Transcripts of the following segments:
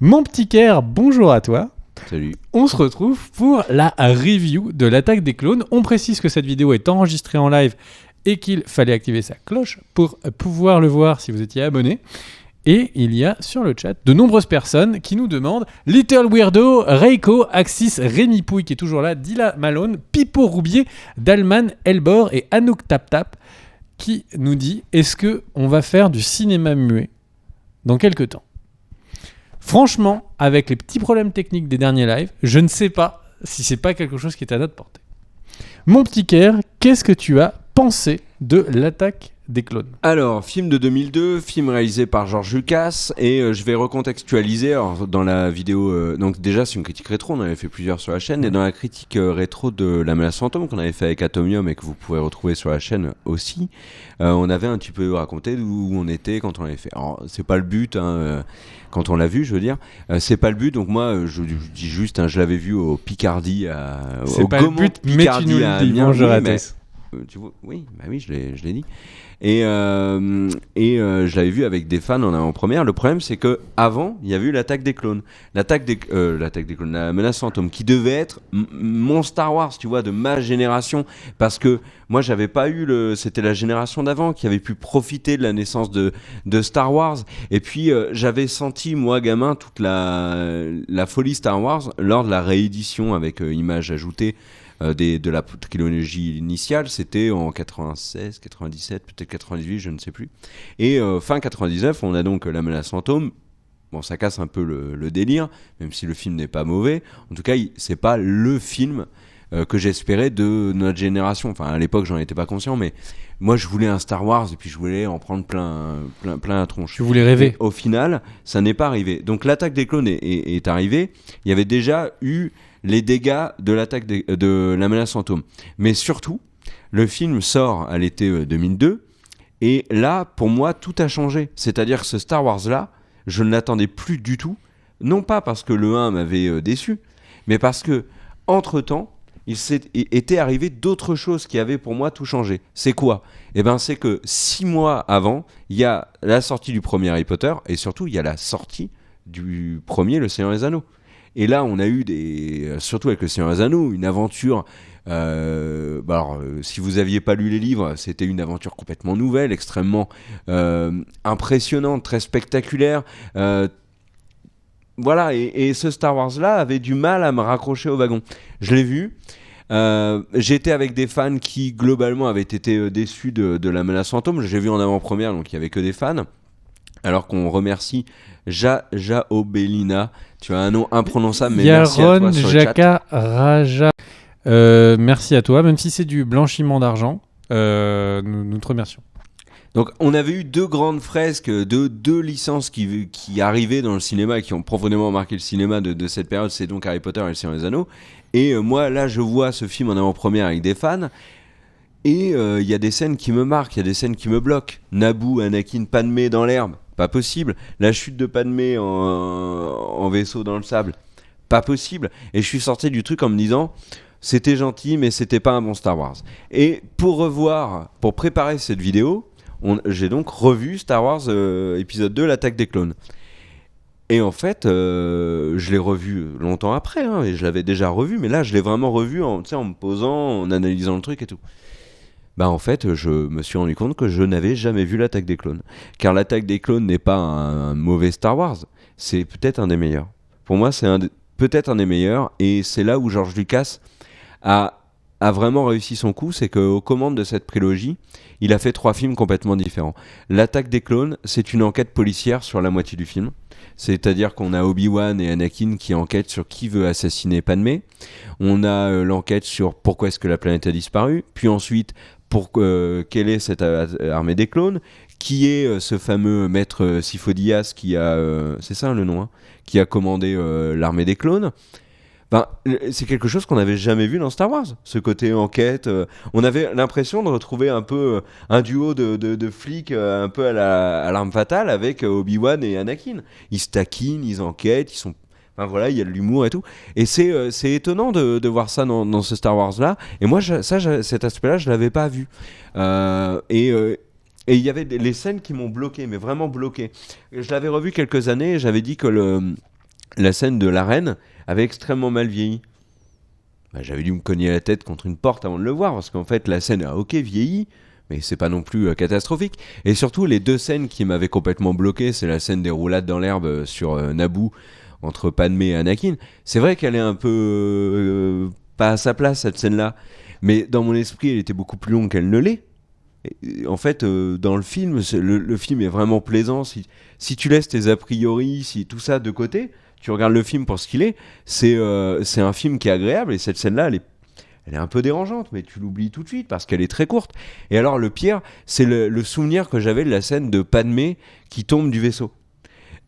Mon petit Caire, bonjour à toi. Salut. On se retrouve pour la review de l'attaque des clones. On précise que cette vidéo est enregistrée en live et qu'il fallait activer sa cloche pour pouvoir le voir si vous étiez abonné. Et il y a sur le chat de nombreuses personnes qui nous demandent Little Weirdo, Reiko, Axis, Rémi Pouille qui est toujours là, Dila Malone, Pipo Roubier, Dalman, Elbor et Anouk Tap Tap qui nous dit est-ce qu'on va faire du cinéma muet dans quelques temps? Franchement, avec les petits problèmes techniques des derniers lives, je ne sais pas si c'est pas quelque chose qui est à notre portée. Mon petit Caire, qu'est-ce que tu as pensé de l'attaque des clones? Alors, film de 2002, film réalisé par George Lucas, et je vais recontextualiser dans la vidéo. Donc déjà, c'est une critique rétro, on avait fait plusieurs sur la chaîne, et dans la critique rétro de La Menace Fantôme qu'on avait fait avec Atomium et que vous pourrez retrouver sur la chaîne aussi, on avait un petit peu raconté où on était quand on l'avait fait. Alors, c'est pas le but, quand on l'a vu, je veux dire, c'est pas le but. Donc moi, je dis juste, je l'avais vu au Picardie, c'est au pas Gaumont le but, mais tu nous le dis, bon, je rate. Tu vois, oui, bah oui, je l'ai dit. Et je l'avais vu avec des fans en avant-première. Le problème, c'est que avant, il y avait eu l'attaque des clones, l'attaque des clones, la menace fantôme, qui devait être mon Star Wars, tu vois, de ma génération, parce que moi, j'avais pas eu c'était la génération d'avant qui avait pu profiter de la naissance de Star Wars. Et puis, j'avais senti, moi, gamin, toute la folie Star Wars lors de la réédition avec images ajoutées. De la trilogie initiale, c'était en 96, 97, peut-être 98, je ne sais plus. Et fin 99, on a donc La Menace Fantôme. Bon, ça casse un peu le délire, même si le film n'est pas mauvais. En tout cas, c'est pas le film que j'espérais de notre génération. Enfin, à l'époque, j'en étais pas conscient, mais moi, je voulais un Star Wars et puis je voulais en prendre plein la tronche. Tu voulais rêver. Et au final, ça n'est pas arrivé. Donc, l'attaque des clones est arrivée. Il y avait déjà eu les dégâts de l'attaque de La Menace Fantôme. Mais surtout, le film sort à l'été 2002, et là, pour moi, tout a changé. C'est-à-dire que ce Star Wars-là, je ne l'attendais plus du tout, non pas parce que le 1 m'avait déçu, mais parce que, entre-temps, il était arrivé d'autres choses qui avaient pour moi tout changé. C'est quoi ? Eh bien, c'est que 6 mois avant, il y a la sortie du premier Harry Potter, et surtout, il y a la sortie du premier Le Seigneur des Anneaux. Et là, on a eu surtout avec Le Seigneur des Anneaux, une aventure. Si vous aviez pas lu les livres, c'était une aventure complètement nouvelle, extrêmement impressionnante, très spectaculaire. Voilà, et ce Star Wars-là avait du mal à me raccrocher au wagon. Je l'ai vu. J'étais avec des fans qui, globalement, avaient été déçus de La Menace Fantôme. J'ai vu en avant-première, donc il n'y avait que des fans. Alors qu'on remercie Jaobelina. Tu as un nom imprononçable, mais merci à toi sur le chat. Raja. Merci à toi, même si c'est du blanchiment d'argent. Nous te remercions. Donc, on avait eu 2 grandes fresques de 2 licences qui arrivaient dans le cinéma et qui ont profondément marqué le cinéma de cette période. C'est donc Harry Potter et Le Seigneur des Anneaux. Et moi, là, je vois ce film en avant-première avec des fans. Et il y a des scènes qui me marquent, il y a des scènes qui me bloquent. Naboo, Anakin, Padmé dans l'herbe. Pas possible. La chute de Padmé en vaisseau dans le sable. Pas possible. Et je suis sorti du truc en me disant c'était gentil, mais c'était pas un bon Star Wars. Et pour préparer cette vidéo, j'ai donc revu Star Wars épisode 2, l'attaque des clones. Et en fait, je l'ai revu longtemps après, et je l'avais déjà revu, mais là, je l'ai vraiment revu en me posant, en analysant le truc et tout. Bah en fait, je me suis rendu compte que je n'avais jamais vu l'attaque des clones. Car l'attaque des clones n'est pas un mauvais Star Wars, c'est peut-être un des meilleurs. Pour moi, c'est peut-être un des meilleurs, et c'est là où George Lucas a vraiment réussi son coup, c'est qu'aux commandes de cette prélogie, il a fait 3 films complètement différents. L'attaque des clones, c'est une enquête policière sur la moitié du film. C'est-à-dire qu'on a Obi-Wan et Anakin qui enquêtent sur qui veut assassiner Padmé. On a l'enquête sur pourquoi est-ce que la planète a disparu. Puis ensuite, quelle est cette armée des clones, qui est ce fameux maître Sifo-Dyas qui a, c'est ça le nom, qui a commandé l'armée des clones. C'est quelque chose qu'on n'avait jamais vu dans Star Wars, ce côté enquête. On avait l'impression de retrouver un peu un duo de flics un peu à l'arme fatale avec Obi-Wan et Anakin. Ils se taquinent, ils enquêtent, ils sont... Enfin voilà, il y a de l'humour et tout. Et c'est étonnant de voir ça dans ce Star Wars-là. Et moi, cet aspect-là, je ne l'avais pas vu. Et il y avait les scènes qui m'ont bloqué, mais vraiment bloqué. Je l'avais revu quelques années et j'avais dit que la scène de l'arène avait extrêmement mal vieilli. J'avais dû me cogner la tête contre une porte avant de le voir, parce qu'en fait, la scène a vieilli, mais c'est pas non plus catastrophique. Et surtout, les deux scènes qui m'avaient complètement bloqué, c'est la scène des roulades dans l'herbe sur Naboo, entre Padmé et Anakin. C'est vrai qu'elle est un peu pas à sa place, cette scène-là, mais dans mon esprit, elle était beaucoup plus longue qu'elle ne l'est. Et, en fait, dans le film, le film est vraiment plaisant. Si tu laisses tes a priori, si tout ça de côté, tu regardes le film pour ce qu'il est, c'est un film qui est agréable, et cette scène-là, elle est un peu dérangeante, mais tu l'oublies tout de suite parce qu'elle est très courte. Et alors, le pire, c'est le souvenir que j'avais de la scène de Padmé qui tombe du vaisseau.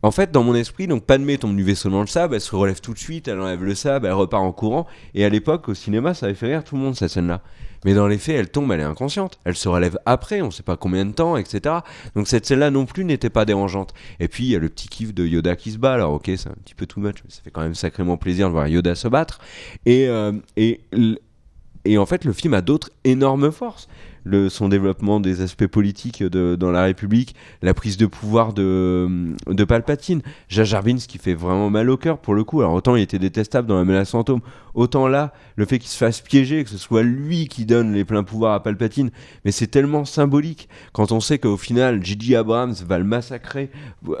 En fait, dans mon esprit, donc Padmé tombe du vaisseau dans le sable, elle se relève tout de suite, elle enlève le sable, elle repart en courant. Et à l'époque, au cinéma, ça avait fait rire tout le monde, cette scène-là. Mais dans les faits, elle tombe, elle est inconsciente. Elle se relève après, on sait pas combien de temps, etc. Donc cette scène-là non plus n'était pas dérangeante. Et puis, il y a le petit kiff de Yoda qui se bat. Alors ok, c'est un petit peu too much, mais ça fait quand même sacrément plaisir de voir Yoda se battre. Et en fait, le film a d'autres énormes forces. Son développement des aspects politiques dans la République, la prise de pouvoir de Palpatine, Jar Jar Binks qui fait vraiment mal au cœur pour le coup. Alors autant il était détestable dans La Menace Fantôme, autant là, le fait qu'il se fasse piéger, que ce soit lui qui donne les pleins pouvoirs à Palpatine, mais c'est tellement symbolique quand on sait qu'au final, J.J. Abrams va le massacrer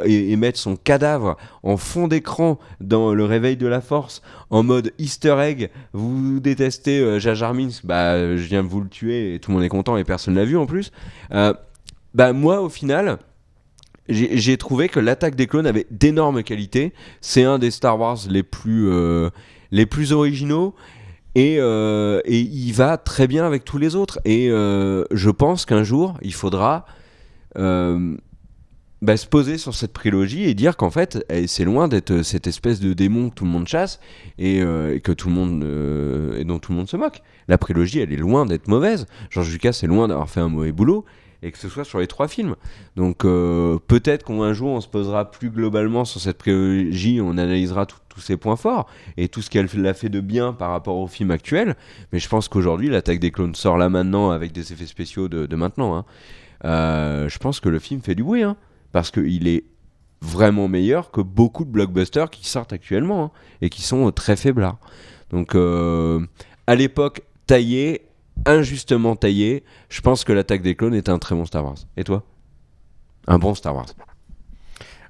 et mettre son cadavre en fond d'écran dans Le Réveil de la Force, en mode Easter egg. Vous détestez Jar Jar Binks, je viens de vous le tuer et tout le monde est content et personne l'a vu en plus. Moi au final j'ai trouvé que l'Attaque des clones avait d'énormes qualités. C'est un des Star Wars les plus originaux et il va très bien avec tous les autres. Et je pense qu'un jour il faudra se poser sur cette prélogie et dire qu'en fait c'est loin d'être cette espèce de démon que tout le monde chasse et que tout le monde et dont tout le monde se moque. La prélogie, elle est loin d'être mauvaise. George Lucas est loin d'avoir fait un mauvais boulot, et que ce soit sur les 3 films. Donc peut-être qu'un jour on se posera plus globalement sur cette prélogie, on analysera tous ses points forts et tout ce qu'elle a fait de bien par rapport au film actuel. Mais je pense qu'aujourd'hui l'Attaque des clones sort là maintenant avec des effets spéciaux de maintenant. Je pense que le film fait du bruit, parce qu'il est vraiment meilleur que beaucoup de blockbusters qui sortent actuellement, et qui sont très faiblards. Donc à l'époque, injustement taillé, je pense que l'Attaque des clones est un très bon Star Wars. Et toi ? Un bon Star Wars.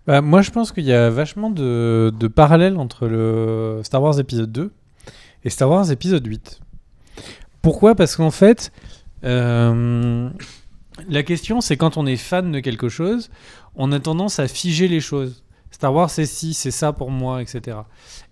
Moi, je pense qu'il y a vachement de parallèles entre le Star Wars épisode 2 et Star Wars épisode 8. Pourquoi ? Parce qu'en fait, la question, c'est quand on est fan de quelque chose, on a tendance à figer les choses. Star Wars, c'est ci, c'est ça pour moi, etc.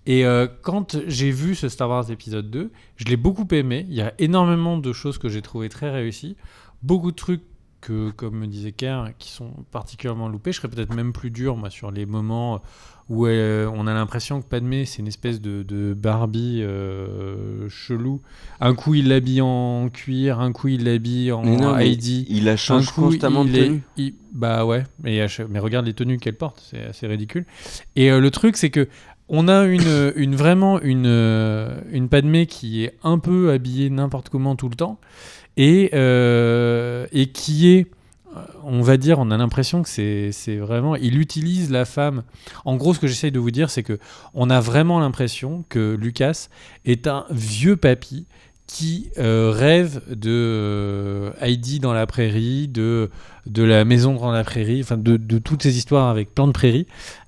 Et quand j'ai vu ce Star Wars épisode 2, je l'ai beaucoup aimé. Il y a énormément de choses que j'ai trouvées très réussies. Beaucoup de trucs que, comme me disait Kerr, qui sont particulièrement loupés. Je serais peut-être même plus dur, moi, sur les moments où on a l'impression que Padmé, c'est une espèce de Barbie chelou. Un coup, il l'habille en cuir, un coup, il l'habille en Heidi. Il la change constamment de tenue. Ouais, mais regarde les tenues qu'elle porte, c'est assez ridicule. Et le truc, c'est que on a vraiment une Padmé qui est un peu habillée n'importe comment tout le temps et qui est, on va dire, on a l'impression que c'est vraiment, il utilise la femme. En gros, ce que j'essaye de vous dire, c'est que on a vraiment l'impression que Lucas est un vieux papy qui rêve de Heidi dans la prairie, de la maison dans la prairie, enfin de toutes ces histoires avec plein de prairies.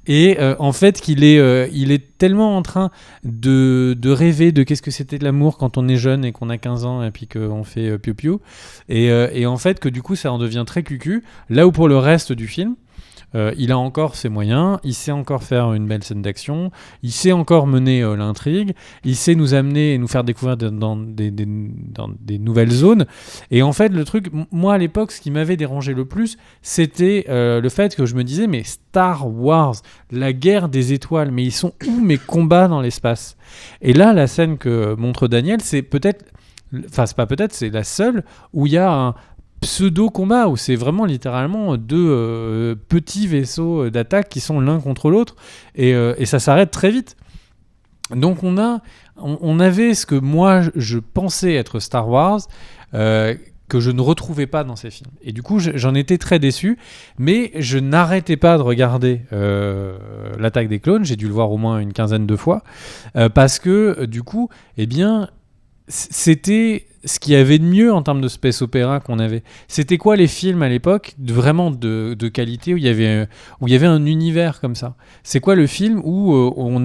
Et en fait, il est tellement en train de rêver de qu'est-ce que c'était de l'amour quand on est jeune et qu'on a 15 ans et puis qu'on fait piou-piou. Et en fait, que du coup, ça en devient très cucu. Là où pour le reste du film, il a encore ses moyens, il sait encore faire une belle scène d'action, il sait encore mener l'intrigue, il sait nous amener et nous faire découvrir dans des nouvelles zones. Et en fait, le truc, moi à l'époque, ce qui m'avait dérangé le plus, c'était le fait que je me disais, mais Star Wars, la guerre des étoiles, mais ils sont où mes combats dans l'espace ? Et là, la scène que montre Daniel, c'est peut-être, enfin c'est pas peut-être, c'est la seule où il y a un pseudo-combat, où c'est vraiment littéralement deux petits vaisseaux d'attaque qui sont l'un contre l'autre, et ça s'arrête très vite. Donc on avait ce que moi je pensais être Star Wars, que je ne retrouvais pas dans ces films. Et du coup, j'en étais très déçu, mais je n'arrêtais pas de regarder L'Attaque des clones. J'ai dû le voir au moins une quinzaine de fois, parce que du coup, eh bien, c'était ce qu'il y avait de mieux en termes de space opéra qu'on avait. C'était quoi les films à l'époque vraiment de qualité où il y avait un univers comme ça? C'est quoi le film où on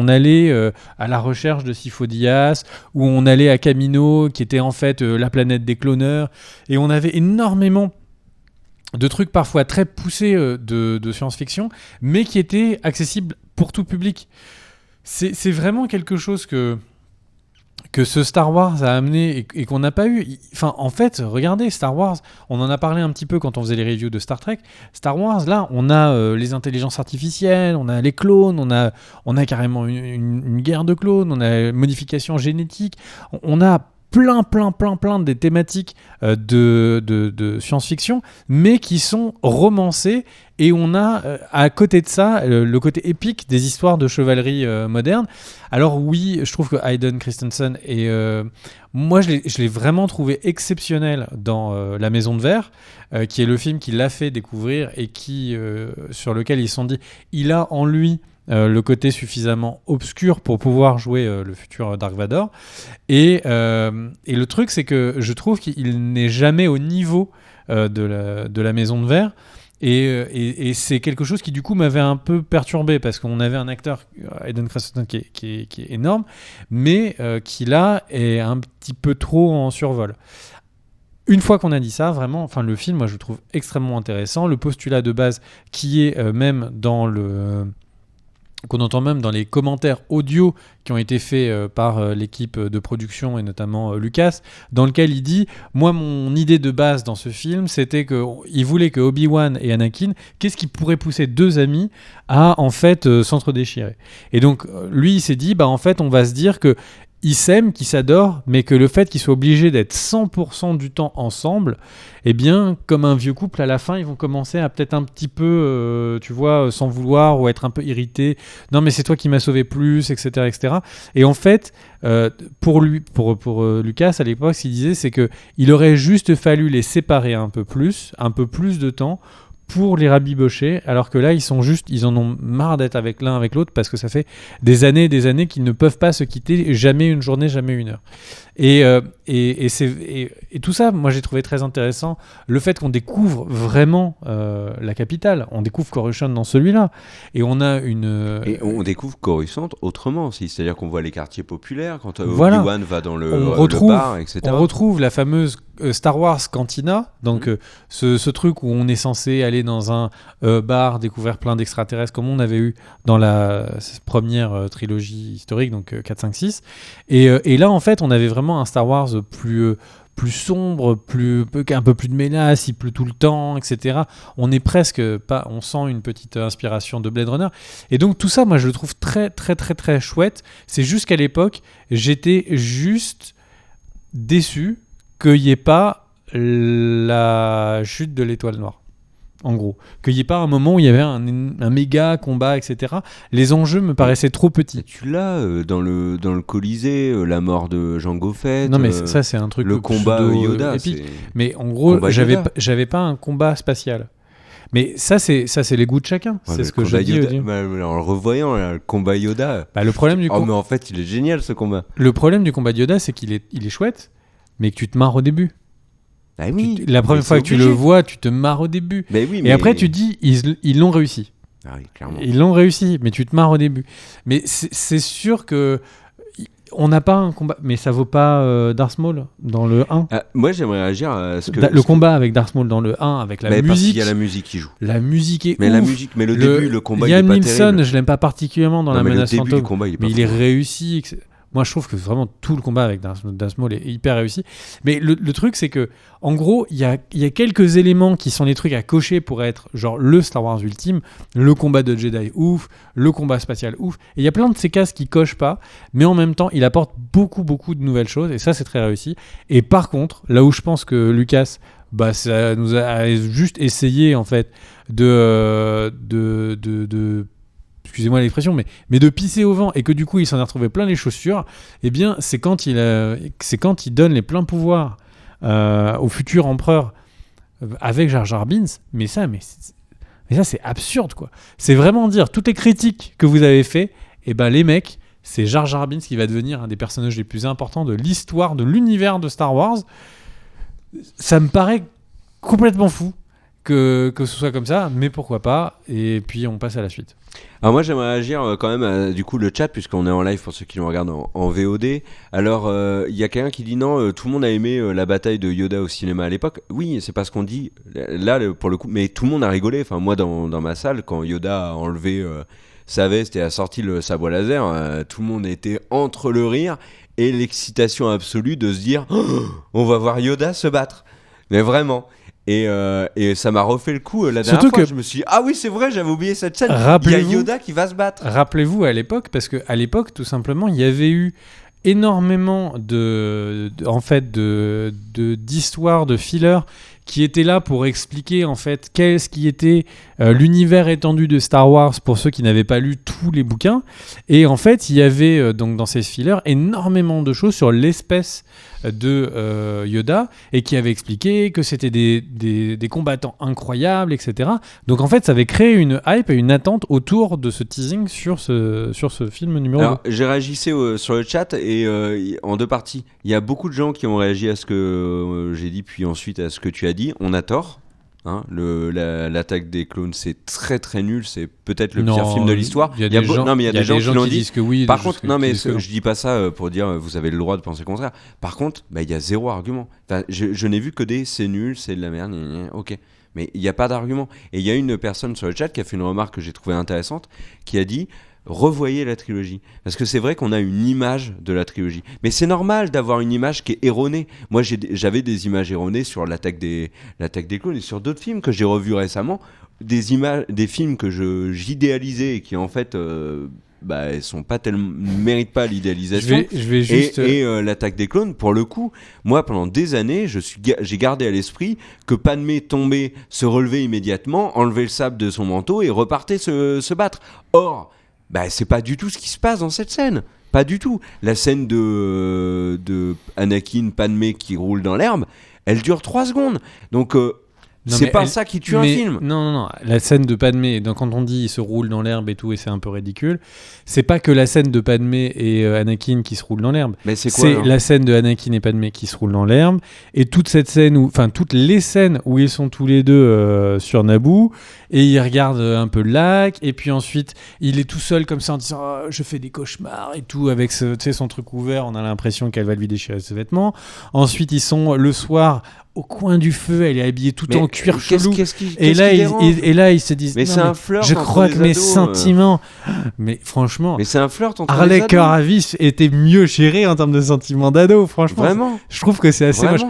allait à la recherche de Sifo Dyas, où on allait à Camino, qui était en fait la planète des cloneurs, et on avait énormément de trucs parfois très poussés de science-fiction, mais qui étaient accessibles pour tout public. C'est vraiment quelque chose que ce Star Wars a amené et qu'on n'a pas eu. Enfin, en fait, regardez, Star Wars, on en a parlé un petit peu quand on faisait les reviews de Star Trek. Star Wars, là, on a les intelligences artificielles, on a les clones, on a carrément une guerre de clones, on a modification génétique, on a plein des thématiques de science-fiction, mais qui sont romancées, et on a à côté de ça le côté épique des histoires de chevalerie moderne. Alors oui, je trouve que Hayden Christensen moi je l'ai vraiment trouvé exceptionnel dans La Maison de Verre, qui est le film qui l'a fait découvrir et sur lequel ils se sont dit il a en lui le côté suffisamment obscur pour pouvoir jouer le futur Dark Vador. Et le truc, c'est que je trouve qu'il n'est jamais au niveau de la Maison de Verre. Et c'est quelque chose qui, du coup, m'avait un peu perturbé, parce qu'on avait un acteur, Hayden Christensen, qui est énorme, mais qui, là, est un petit peu trop en survol. Une fois qu'on a dit ça, vraiment, enfin, le film, moi, je le trouve extrêmement intéressant. Le postulat de base qui est même qu'on entend même dans les commentaires audio qui ont été faits par l'équipe de production et notamment Lucas, dans lequel il dit « Moi, mon idée de base dans ce film, c'était qu'il voulait que Obi-Wan et Anakin, qu'est-ce qui pourrait pousser deux amis à, en fait, s'entre-déchirer ?» Et donc, lui, il s'est dit « Bah, en fait, on va se dire que ils s'aiment, qu'ils s'adorent, mais que le fait qu'ils soient obligés d'être 100% du temps ensemble, eh bien, comme un vieux couple, à la fin, ils vont commencer à peut-être un petit peu, tu vois, s'en vouloir ou être un peu irrités. Non, mais c'est toi qui m'as sauvé plus, etc., etc. Et en fait, pour Lucas, à l'époque, ce qu'il disait, c'est qu'il aurait juste fallu les séparer un peu plus de temps, pour les rabibocher, alors que là, ils en ont marre d'être l'un avec l'autre, parce que ça fait des années qu'ils ne peuvent pas se quitter, jamais une journée, jamais une heure. Et tout ça, moi, j'ai trouvé très intéressant, le fait qu'on découvre vraiment la capitale. On découvre Coruscant dans celui-là, et on a et on découvre Coruscant autrement aussi, c'est-à-dire qu'on voit les quartiers populaires, quand Obi-Wan va dans le bar, etc. On retrouve la fameuse Star Wars Cantina, donc ce truc où on est censé aller dans un bar, découvrir plein d'extraterrestres, comme on avait eu dans la première trilogie historique, donc 4, 5, 6. Et là, en fait, on avait vraiment un Star Wars plus sombre, un peu plus de menace, il pleut tout le temps, etc. On sent une petite inspiration de Blade Runner. Et donc tout ça, moi, je le trouve très, très, très, très chouette. C'est juste qu'à l'époque, j'étais juste déçu qu'il n'y ait pas la chute de l'étoile noire. En gros, qu'il n'y ait pas un moment où il y avait un méga combat, etc. Les enjeux me paraissaient trop petits. Tu l'as dans le Colisée, la mort de Jango Fett. Non, mais ça, c'est un truc le combat Yoda, épique. Mais en gros, j'avais pas un combat spatial. Mais ça, c'est les goûts de chacun. Ouais, c'est ce que j'ai dit. En le revoyant, le combat Yoda. Le problème du mais en fait, il est génial, ce combat. Le problème du combat de Yoda, c'est qu'il est chouette, mais que tu te marres au début. Bah oui, la première fois que tu le vois, tu te marres au début. Et après, tu dis, ils l'ont réussi. Ah oui, clairement. Ils l'ont réussi, mais tu te marres au début. Mais c'est sûr que on n'a pas un combat, mais ça vaut pas Darth Maul dans le 1. Moi, j'aimerais réagir à ce que... Le combat avec Darth Maul dans le 1, avec la musique... Parce qu'il y a la musique qui joue. La musique est ouf. Le début, le combat, il est pas terrible. Liam Neeson, je l'aime pas particulièrement dans La Menace Fantôme. Le début du combat, il est pas il est réussi... Moi, je trouve que vraiment tout le combat avec Darth Maul est hyper réussi. Mais le truc, c'est que, en gros, il y a quelques éléments qui sont les trucs à cocher pour être genre le Star Wars ultime, le combat de Jedi ouf, le combat spatial ouf. Et il y a plein de ces cases qui cochent pas, mais en même temps, il apporte beaucoup de nouvelles choses. Et ça, c'est très réussi. Et par contre, là où je pense que Lucas, ça nous a juste essayé en fait de excusez-moi l'expression, mais de pisser au vent, et que du coup il s'en a retrouvé plein les chaussures, eh bien c'est quand il donne les pleins pouvoirs au futur empereur avec Jar Jar Binks, mais ça c'est absurde, quoi. C'est vraiment dire, toutes les critiques que vous avez fait, et ben les mecs, c'est Jar Jar Binks qui va devenir un des personnages les plus importants de l'histoire, de l'univers de Star Wars. Ça me paraît complètement fou que ce soit comme ça, mais pourquoi pas. Et puis on passe à la suite. Alors moi j'aimerais agir quand même du coup le chat, puisqu'on est en live pour ceux qui nous regardent en VOD. Alors il y a quelqu'un qui dit non, tout le monde a aimé la bataille de Yoda au cinéma à l'époque. Oui, c'est pas ce qu'on dit là pour le coup, mais tout le monde a rigolé. Enfin moi dans ma salle, quand Yoda a enlevé sa veste et a sorti le sabre laser, tout le monde était entre le rire et l'excitation absolue de se dire on va voir Yoda se battre. Mais vraiment. Et ça m'a refait le coup la dernière fois. Je me suis dit, ah oui, c'est vrai, j'avais oublié cette scène. Il y a Yoda qui va se battre. Rappelez-vous à l'époque, parce qu'à l'époque, tout simplement, il y avait eu énormément d'histoires, de fillers qui étaient là pour expliquer en fait qu'est-ce qui était l'univers étendu de Star Wars pour ceux qui n'avaient pas lu tous les bouquins. Et en fait, il y avait donc dans ces fillers énormément de choses sur l'espèce de Yoda, et qui avait expliqué que c'était des combattants incroyables, etc. Donc en fait, ça avait créé une hype et une attente autour de ce teasing sur ce film numéro 2. Alors, j'ai réagi sur le chat et en deux parties. Il y a beaucoup de gens qui ont réagi à ce que j'ai dit, puis ensuite à ce que tu as dit. On a tort. Hein, l'attaque des clones, c'est très très nul, c'est peut-être le pire film de l'histoire. Il y a des gens qui l'ont dit. Disent que oui. Par contre, je dis pas ça pour dire vous avez le droit de penser le contraire. Par contre, il y a zéro argument. Enfin, je n'ai vu que des c'est nul, c'est de la merde, ok. Mais il n'y a pas d'argument. Et il y a une personne sur le chat qui a fait une remarque que j'ai trouvée intéressante, qui a dit revoyez la trilogie. Parce que c'est vrai qu'on a une image de la trilogie. Mais c'est normal d'avoir une image qui est erronée. Moi, j'avais des images erronées sur l'attaque des clones et sur d'autres films que j'ai revus récemment. Des films que j'idéalisais et qui, en fait, elles sont pas tellement, méritent pas l'idéalisation. Je vais juste... Et l'attaque des clones, pour le coup, moi, pendant des années, j'ai gardé à l'esprit que Padmé tombait, se relevait immédiatement, enlevait le sabre de son manteau et repartait se battre. Or... c'est pas du tout ce qui se passe dans cette scène. Pas du tout. La scène de Anakin, Padmé qui roule dans l'herbe, elle dure 3 secondes. Donc, c'est pas ça qui tue un film. Non. La scène de Padmé, quand on dit il se roule dans l'herbe et tout, et c'est un peu ridicule, c'est pas que la scène de Padmé et Anakin qui se roulent dans l'herbe. Mais c'est quoi, c'est la scène de Anakin et Padmé qui se roulent dans l'herbe, et toute cette scène toutes les scènes où ils sont tous les deux sur Naboo, et ils regardent un peu le lac, et puis ensuite il est tout seul comme ça en disant oh, je fais des cauchemars et tout, avec son truc ouvert, on a l'impression qu'elle va lui déchirer ses vêtements. Ensuite ils sont le soir au coin du feu, elle est habillée tout en cuir chelou. Et là, ils se disent mais c'est un flirt. Je crois que mes sentiments. Mais franchement. Mais c'est un flirt entre Harley Caravis était mieux géré en termes de sentiments d'ado. Franchement. Vraiment. Je trouve que c'est assez moche.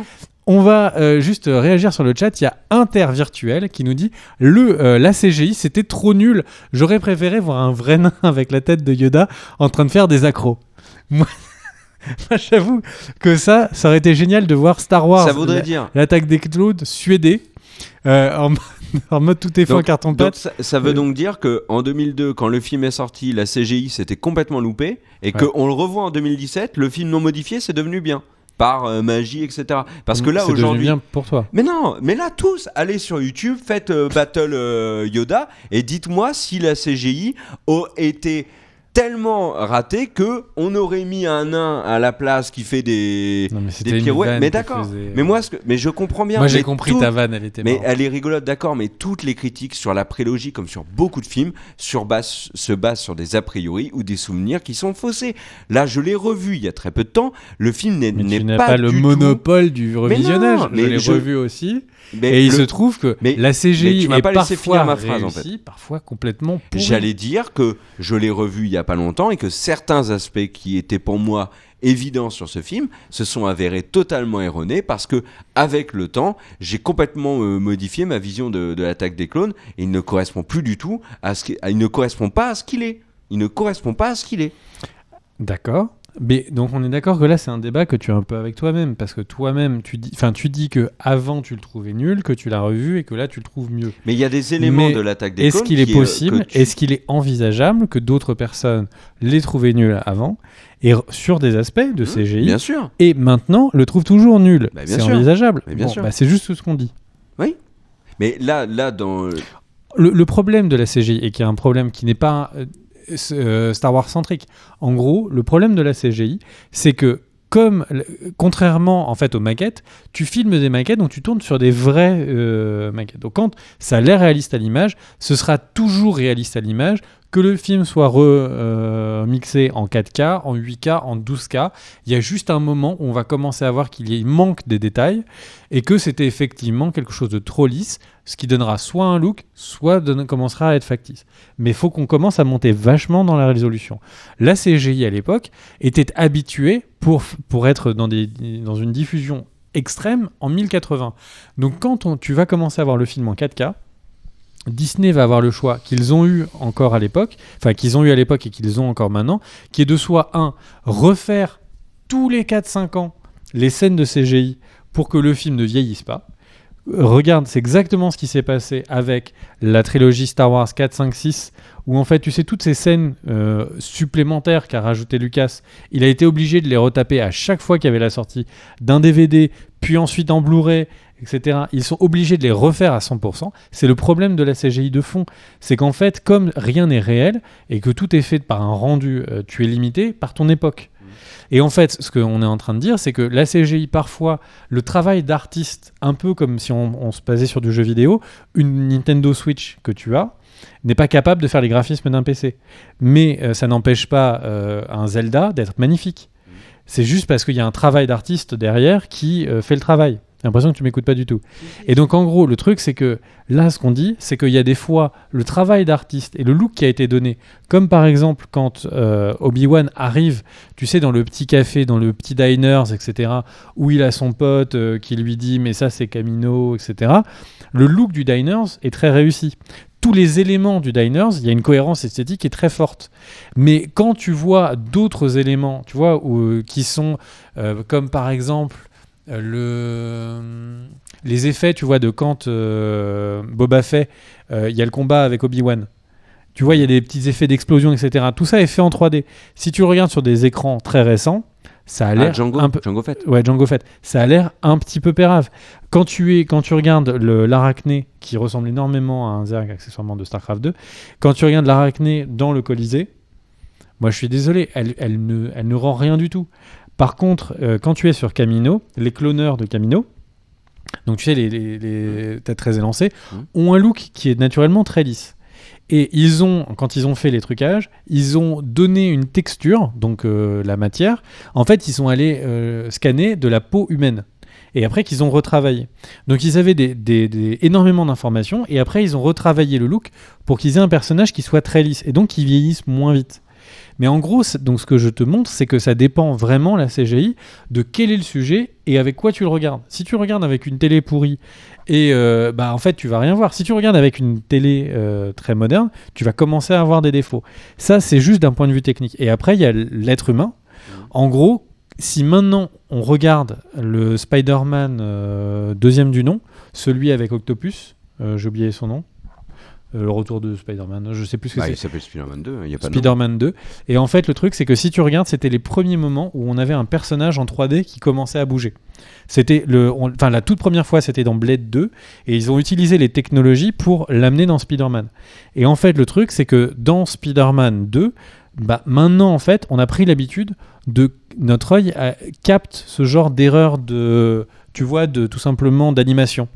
On va juste réagir sur le chat. Il y a Intervirtuel qui nous dit la CGI, c'était trop nul. J'aurais préféré voir un vrai nain avec la tête de Yoda en train de faire des accros. Moi, j'avoue que ça aurait été génial de voir Star Wars. Ça voudrait dire l'attaque des clones suédé en mode tout est fait en carton-pâte. Ça veut donc dire qu'en 2002, quand le film est sorti, la CGI s'était complètement loupée et qu'on le revoit en 2017, le film non modifié, c'est devenu bien. Par magie, etc. Parce que là, c'est aujourd'hui... bien pour toi. Mais non, mais là, tous, allez sur YouTube, faites Battle Yoda et dites-moi si la CGI a été tellement raté que on aurait mis un nain à la place qui fait des pirouettes. Mais d'accord. Mais je comprends bien. Moi j'ai compris ta vanne, elle était marrante. Mais elle est rigolote, d'accord. Mais toutes les critiques sur la prélogie, comme sur beaucoup de films, se basent sur des a priori ou des souvenirs qui sont faussés. Là, je l'ai revu il y a très peu de temps. Le film n'est pas le monopole du revisionnage. Je l'ai revu aussi. Et il se trouve que la CGI est parfois réussie, parfois complètement pourrie. J'allais dire que je l'ai revu il y a pas longtemps et que certains aspects qui étaient pour moi évidents sur ce film se sont avérés totalement erronés parce que avec le temps, j'ai complètement modifié ma vision de l'attaque des clones et il ne correspond plus du tout il ne correspond pas à ce qu'il est. Il ne correspond pas à ce qu'il est. D'accord. Mais donc on est d'accord que là c'est un débat que tu as un peu avec toi-même, parce que toi-même tu dis que avant tu le trouvais nul, que tu l'as revu et que là tu le trouves mieux. Mais il y a des éléments de l'attaque des clones. Est-ce qu'il est possible, est-ce qu'il est envisageable que d'autres personnes l'aient trouvé nul avant et sur des aspects de CGI, bien sûr, et maintenant le trouvent toujours nul? Bien c'est sûr. envisageable. Bien sûr. C'est juste ce qu'on dit. Oui. Mais là dans le problème de la CGI, et qui est un problème qui n'est pas Star Wars centrique. En gros, le problème de la CGI, c'est que contrairement en fait aux maquettes, tu filmes des maquettes, donc tu tournes sur des vraies maquettes. Donc quand ça a l'air réaliste à l'image, ce sera toujours réaliste à l'image, que le film soit remixé en 4K, en 8K, en 12K. Il y a juste un moment où on va commencer à voir qu'il manque des détails et que c'était effectivement quelque chose de trop lisse, ce qui donnera soit un look, soit commencera à être factice. Mais il faut qu'on commence à monter vachement dans la résolution. La CGI à l'époque était habituée pour être dans une diffusion extrême en 1080. Donc quand tu vas commencer à voir le film en 4K, Disney va avoir le choix qu'ils ont eu encore à l'époque, enfin qu'ils ont eu à l'époque et qu'ils ont encore maintenant, qui est de soit refaire tous les 4-5 ans les scènes de CGI pour que le film ne vieillisse pas. Regarde, c'est exactement ce qui s'est passé avec la trilogie Star Wars 4, 5, 6, où en fait, tu sais, toutes ces scènes supplémentaires qu'a rajouté Lucas, il a été obligé de les retaper à chaque fois qu'il y avait la sortie d'un DVD, puis ensuite en Blu-ray, etc. Ils sont obligés de les refaire à 100%. C'est le problème de la CGI de fond. C'est qu'en fait, comme rien n'est réel et que tout est fait par un rendu, tu es limité par ton époque. Et en fait, ce qu'on est en train de dire, c'est que la CGI, parfois, le travail d'artiste, un peu comme si on se basait sur du jeu vidéo, une Nintendo Switch que tu as, n'est pas capable de faire les graphismes d'un PC. Mais ça n'empêche pas un Zelda d'être magnifique. C'est juste parce qu'il y a un travail d'artiste derrière qui fait le travail. J'ai l'impression que tu m'écoutes pas du tout. Et donc en gros, le truc c'est que là, ce qu'on dit, c'est qu'il y a des fois le travail d'artiste et le look qui a été donné, comme par exemple quand Obi-Wan arrive, tu sais, dans le petit café, dans le petit diners, etc., où il a son pote qui lui dit « mais ça c'est Kamino », etc. Le look du diners est très réussi. Tous les éléments du diners, il y a une cohérence esthétique qui est très forte. Mais quand tu vois d'autres éléments, tu vois, qui sont comme par exemple les effets, tu vois, de quand Boba Fett, il y a le combat avec Obi-Wan. Tu vois, il y a des petits effets d'explosion, etc. Tout ça est fait en 3D. Si tu le regardes sur des écrans très récents, ça a l'air Django Fett. Ouais, Django Fett. Ça a l'air un petit peu pérave. Quand tu regardes l'Arachné, qui ressemble énormément à un Zerg accessoirement de StarCraft 2, quand tu regardes l'Arachné dans le Colisée, moi je suis désolé, elle ne rend rien du tout. Par contre, quand tu es sur Kamino, les cloneurs de Kamino, donc tu sais, les têtes très élancées, ont un look qui est naturellement très lisse. Et quand ils ont fait les trucages, ils ont donné une texture, donc la matière. En fait, ils sont allés scanner de la peau humaine. Et après qu'ils ont retravaillé. Donc ils avaient énormément d'informations, et après ils ont retravaillé le look pour qu'ils aient un personnage qui soit très lisse, et donc qui vieillisse moins vite. Mais en gros, donc ce que je te montre, c'est que ça dépend vraiment, la CGI, de quel est le sujet et avec quoi tu le regardes. Si tu regardes avec une télé pourrie, et en fait, tu vas rien voir. Si tu regardes avec une télé très moderne, tu vas commencer à avoir des défauts. Ça, c'est juste d'un point de vue technique. Et après, il y a l'être humain. En gros, si maintenant on regarde le Spider-Man deuxième du nom, celui avec Octopus, j'ai oublié son nom, le retour de Spider-Man, je sais plus ce que c'est. Il s'appelle Spider-Man 2, il y a pas de Spider-Man 2. Et en fait, le truc, c'est que si tu regardes, c'était les premiers moments où on avait un personnage en 3D qui commençait à bouger. C'était la toute première fois, c'était dans Blade 2, et ils ont utilisé les technologies pour l'amener dans Spider-Man. Et en fait, le truc, c'est que dans Spider-Man 2, maintenant, en fait, on a pris l'habitude notre œil capte ce genre d'erreur tout simplement d'animation.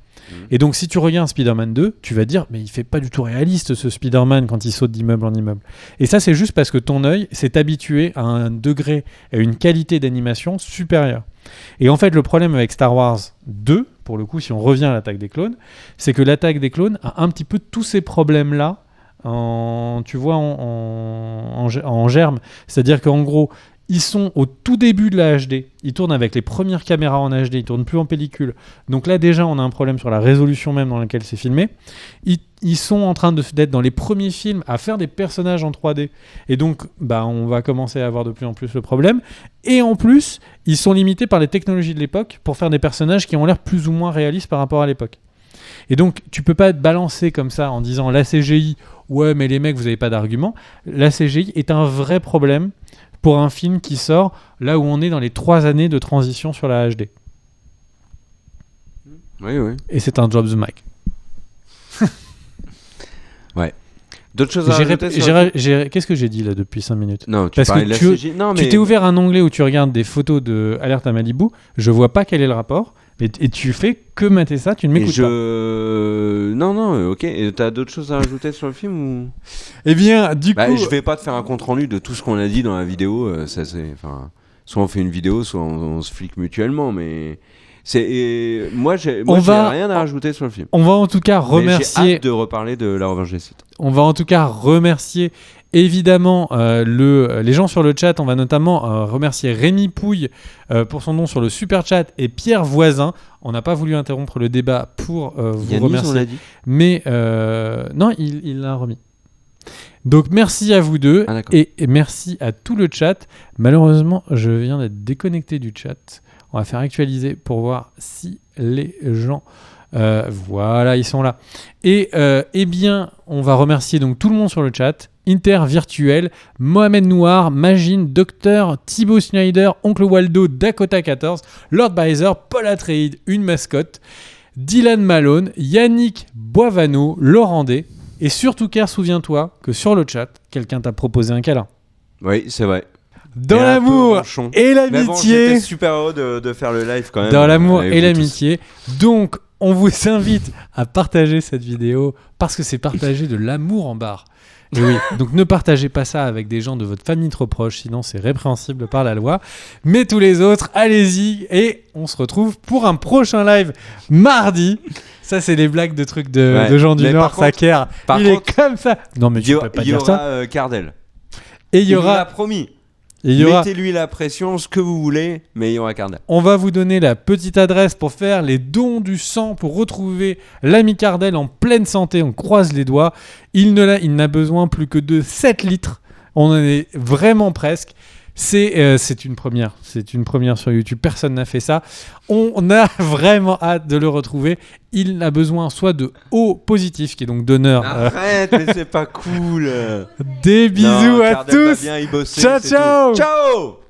Et donc si tu regardes Spider-Man 2, tu vas dire mais il fait pas du tout réaliste ce Spider-Man quand il saute d'immeuble en immeuble. Et ça c'est juste parce que ton œil s'est habitué à un degré, à une qualité d'animation supérieure. Et en fait le problème avec Star Wars 2, pour le coup si on revient à l'attaque des clones, c'est que l'attaque des clones a un petit peu tous ces problèmes là en germe. C'est-à-dire qu'en gros Ils sont au tout début de la HD. Ils tournent avec les premières caméras en HD. Ils tournent plus en pellicule. Donc là, déjà, on a un problème sur la résolution même dans laquelle c'est filmé. Ils sont en train d'être dans les premiers films à faire des personnages en 3D. Et donc, on va commencer à avoir de plus en plus le problème. Et en plus, ils sont limités par les technologies de l'époque pour faire des personnages qui ont l'air plus ou moins réalistes par rapport à l'époque. Et donc, tu peux pas te balancer comme ça en disant la CGI, ouais, mais les mecs, vous avez pas d'argument. La CGI est un vrai problème pour un film qui sort là où on est dans les 3 années de transition sur la HD. Oui, oui. Et c'est un drop the mic. Ouais. D'autres choses à rajouter Qu'est-ce que j'ai dit là depuis 5 minutes? Non, tu Parce parlais que de la CGI. Non, mais... tu t'es ouvert un onglet où tu regardes des photos de Alerte à Malibu. Je vois pas quel est le rapport. Et tu fais que mater ça, tu ne m'écoutes pas. Non, ok. Et t'as d'autres choses à rajouter sur le film ou... Eh bien, du coup... Je vais pas te faire un compte-rendu de tout ce qu'on a dit dans la vidéo. Soit on fait une vidéo, soit on se flique mutuellement, mais... Moi, j'ai rien à rajouter sur le film. On va en tout cas remercier... Mais j'ai hâte de reparler de La Revanche des Sith. On va en tout cas remercier... Évidemment, les gens sur le chat, on va notamment remercier Rémi Pouille pour son nom sur le super chat et Pierre Voisin. On n'a pas voulu interrompre le débat pour vous Yannis, remercier. on l'a dit. Mais non, il l'a remis. Donc merci à vous deux et merci à tout le chat. Malheureusement, je viens d'être déconnecté du chat. On va faire actualiser pour voir si les gens... voilà, ils sont là. Et eh bien, on va remercier donc tout le monde sur le chat. Inter Virtuel, Mohamed Noir, Magine, Docteur, Thibaut Schneider, Oncle Waldo, Dakota 14, Lord Bizer, Paul Atreides, une mascotte, Dylan Malone, Yannick Boivano, Laurent D. Et surtout, car souviens-toi que sur le chat, quelqu'un t'a proposé un câlin. Oui, c'est vrai. Dans l'amour et l'amitié. Mais bon, j'étais super heureux de faire le live quand même. Dans l'amour et l'amitié. Donc, on vous invite à partager cette vidéo parce que c'est partager de l'amour en barre. Et oui, donc ne partagez pas ça avec des gens de votre famille trop proche, sinon c'est répréhensible par la loi. Mais tous les autres, allez-y et on se retrouve pour un prochain live mardi. Ça, c'est les blagues de trucs de gens du Nord, Saker. Il est comme ça. Non, mais tu peux pas dire ça. Il y aura Cardel. Et il y aura... Il l'a promis. Mettez-lui la pression, ce que vous voulez, mais il y aura Cardel. On va vous donner la petite adresse pour faire les dons du sang, pour retrouver l'ami Cardel en pleine santé. On croise les doigts. Il n'a besoin plus que de 7 litres. On en est vraiment presque. C'est une première. C'est une première sur YouTube. Personne n'a fait ça. On a vraiment hâte de le retrouver. Il a besoin soit de O positif, qui est donc donneur. Arrête, mais c'est pas cool. Des bisous à tous. Va bien y bosser, ciao, ciao. Ciao.